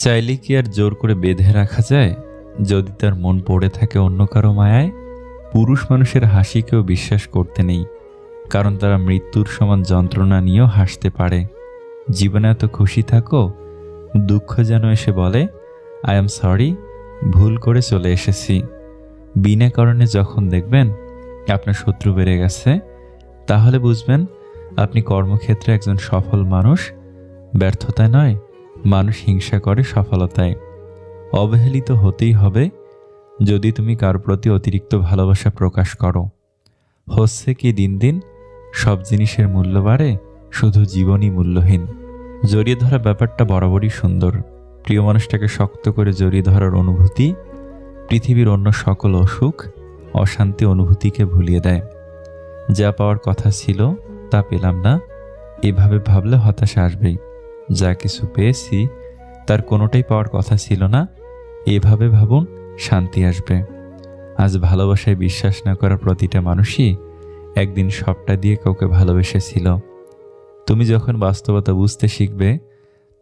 চাইলে কি আর জোর করে বেঁধে রাখা যায়? যদি তার মন পড়ে থাকে অন্য কারো মায়ায়? পুরুষ মানুষের হাসিকেও বিশ্বাস করতে নেই, কারণ তারা মৃত্যুর সমান যন্ত্রণা নিয়েও হাসতে পারে। জীবনে এত খুশি থাকো, দুঃখ যেন এসে বলে আই এম সরি, ভুল করে চলে এসেছি। বিনা কারণে যখন দেখবেন আপনার শত্রু বেড়ে গেছে, তাহলে বুঝবেন আপনি কর্মক্ষেত্রে একজন সফল মানুষ। ব্যর্থতায় নয়, মানুষ হিংসা করে সফলতায়। অবহেলিত হতেই হবে যদি তুমি কারো প্রতি অতিরিক্ত ভালোবাসা প্রকাশ করো। হচ্ছে কি দিন দিন সব জিনিসের মূল্য বাড়ে, শুধু জীবনই মূল্যহীন। জড়িয়ে ধরা ব্যাপারটা বরাবরই সুন্দর। প্রিয় মানুষটাকে শক্ত করে জড়িয়ে ধরার অনুভূতি পৃথিবীর অন্য সকল অসুখ, অশান্তি অনুভূতিকে ভুলিয়ে দেয়। যা পাওয়ার কথা ছিল তা পেলাম না, এভাবে ভাবলে হতাশা আসবেই। যা কিছু পেয়েছি তার কোনোটাই পাওয়ার কথা ছিল না, এভাবে ভাবুন, শান্তি আসবে। আজ ভালোবাসায় বিশ্বাস না করা প্রতিটা মানুষই একদিন সবটা দিয়ে কাউকে ভালোবেসেছিল। তুমি যখন বাস্তবতা বুঝতে শিখবে,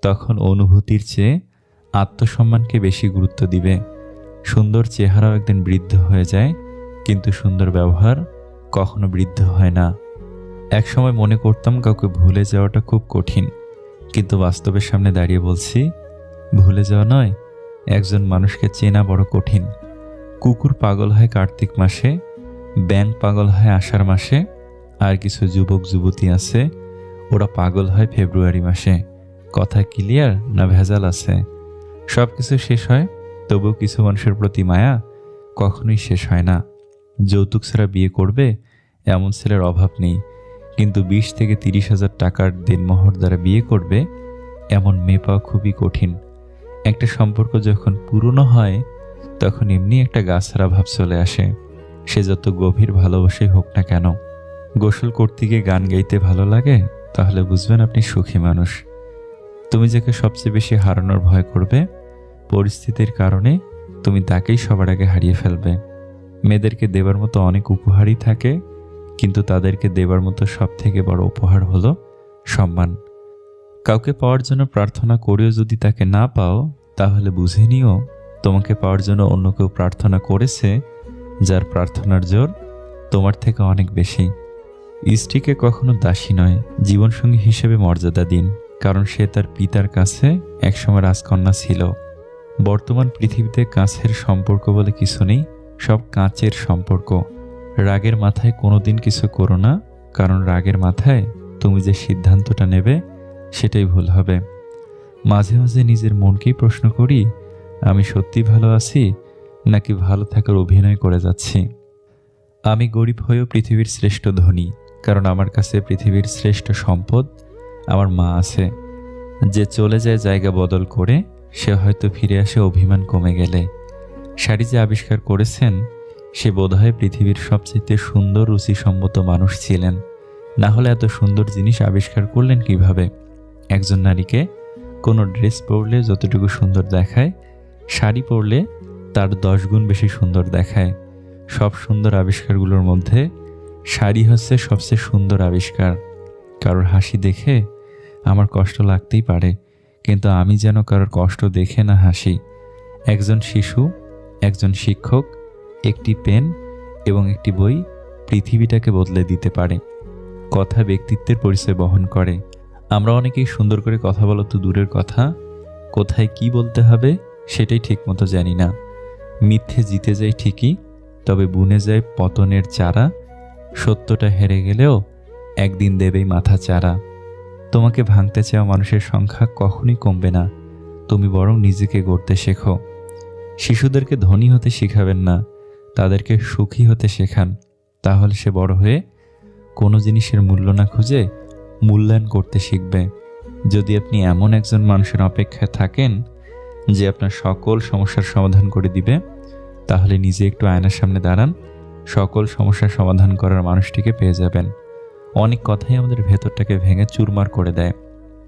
তখন অনুভূতির চেয়ে আত্মসম্মানকে বেশি গুরুত্ব দিবে। সুন্দর চেহারাও একদিন বৃদ্ধ হয়ে যায়, কিন্তু সুন্দর ব্যবহার কখনো বৃদ্ধ হয় না। একসময় মনে করতাম কাউকে ভুলে যাওয়াটা খুব কঠিন, কিন্তু বাস্তবের সামনে দাঁড়িয়ে বলছি, ভুলে যাওয়া নয়, একজন মানুষকে চেনা বড় কঠিন। কুকুর পাগল হয় কার্তিক মাসে, ব্যাঙ পাগল হয় আষাঢ় মাসে, আর কিছু যুবক যুবতী আছে ওরা পাগল হয় ফেব্রুয়ারি মাসে। কথা ক্লিয়ার না ভেজাল আছে? সব কিছু শেষ হয়, তবুও কিছু মানুষের প্রতি মায়া কখনোই শেষ হয় না। যৌতুক ছাড়া বিয়ে করবে এমন ছেলের অভাব নেই, কিন্তু 20 থেকে 30,000 টাকার দেনমোহর দ্বারা বিয়ে করবে এমন মেয়ে পাওয়া খুবই কঠিন। একটা সম্পর্ক যখন পুরনো হয়, তখন এমনি একটা গাছড়া ভাব চলে আসে, সে যত গভীর ভালোবাসাই হোক না কেন। গোসল করতে গিয়ে গান গাইতে ভালো লাগে, তাহলে বুঝবেন আপনি সুখী মানুষ। তুমি যাকে সবচেয়ে বেশি হারানোর ভয় করবে, পরিস্থিতির কারণে তুমি তাকেই সবার আগে হারিয়ে ফেলবে। মেয়েদেরকে দেবার মতো অনেক উপহারই থাকে, কিন্তু তাদেরকে দেবার মতো সব থেকে বড় উপহার হলো সম্মান। কাউকে পাওয়ার জন্য প্রার্থনা করেও যদি তাকে না পাও, তাহলে বুঝে নিও তোমাকে পাওয়ার জন্য অন্য কেউ প্রার্থনা করেছে, যার প্রার্থনার জোর তোমার থেকে অনেক বেশি। স্ত্রীকে কখনো দাসী নয়, জীবনসঙ্গী হিসেবে মর্যাদা দিন, কারণ সে তার পিতার কাছে একসময় রাজকন্যা ছিল। বর্তমান পৃথিবীতে কাছের সম্পর্ক বলে কিছু নেই, সব কাঁচের সম্পর্ক। রাগের মাথায় কোনোদিন কিছু করো না, কারণ রাগের মাথায় তুমি যে সিদ্ধান্তটা নেবে সেটাই ভুল হবে। মাঝে মাঝে নিজের মনকেই প্রশ্ন করি, আমি সত্যি ভালো আছি নাকি ভালো থাকার অভিনয় করে যাচ্ছি? আমি গরিব হয়েও পৃথিবীর শ্রেষ্ঠ ধনী, কারণ আমার কাছে পৃথিবীর শ্রেষ্ঠ সম্পদ আমার মা আছে। যে চলে যায় জায়গা বদল করে, সে হয়তো ফিরে আসে অভিমান কমে গেলে। শাড়ি যে আবিষ্কার করেছেন, সে বোধহয় পৃথিবীর সবচেয়ে সুন্দর রুচিসম্মত মানুষ ছিলেন, না হলে এত সুন্দর জিনিস আবিষ্কার করলেন কিভাবে? একজন নারীকে কোনো ড্রেস পরলে যতটুকু সুন্দর দেখায়, শাড়ি পরলে তার 10 গুণ বেশি সুন্দর দেখায়। সব সুন্দর আবিষ্কারগুলোর মধ্যে শাড়ি হচ্ছে সবচেয়ে সুন্দর আবিষ্কার। কারোর হাসি দেখে আমার কষ্ট লাগতেই পারে, কিন্তু আমি যেন কারোর কষ্ট দেখে না হাসি। একজন শিশু, একজন শিক্ষক, একটি পেন এবং একটি বই পৃথিবীটাকে বদলে দিতে পারে। কথা ব্যক্তিত্বের পরিচয় বহন করে। আমরা অনেকেই সুন্দর করে কথা বলা তো দূরের কথা, কোথায় কি বলতে হবে সেটাই ঠিকমতো জানি না। মিথ্যে জিতে যায় ঠিকই, তবে বুনে যায় পতনের চারা। সত্যটা হেরে গেলেও একদিন দেবেই মাথা চারা। তোমাকে ভাঙতে চাওয়া মানুষের সংখ্যা কখনোই কমবে না, তুমি বরং নিজেকে গড়তে শেখো। শিশুদেরকে ধনী হতে শেখাবেন না, তাদেরকে সুখী হতে শেখান। তাহলে সে বড় হয়ে কোনো জিনিসের মূল্য না খুঁজে মূল্যায়ন করতে শিখবে। যদি আপনি এমন একজন মানুষের অপেক্ষায় থাকেন যে আপনার সকল সমস্যার সমাধান করে দিবে, তাহলে নিজে একটু আয়নার সামনে দাঁড়ান, সকল সমস্যার সমাধান করার মানুষটিকে পেয়ে যাবেন। অনেক কথাই আমাদের ভেতরটাকে ভেঙে চুরমার করে দেয়,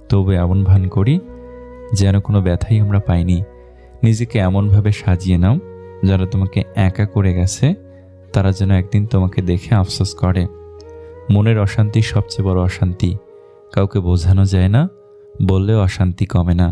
তবু এমন ভান করি যেন কোনো ব্যথাই আমরা পাইনি। নিজেকে এমনভাবে সাজিয়ে নাও যারা তোমাকে একা করে গেছে, তারা যেন একদিন তোমাকে দেখে আফসোস করে। মনের অশান্তি সবচেয়ে বড় অশান্তি, কাউকে বোঝানো যায় না, বললেও অশান্তি কমে না।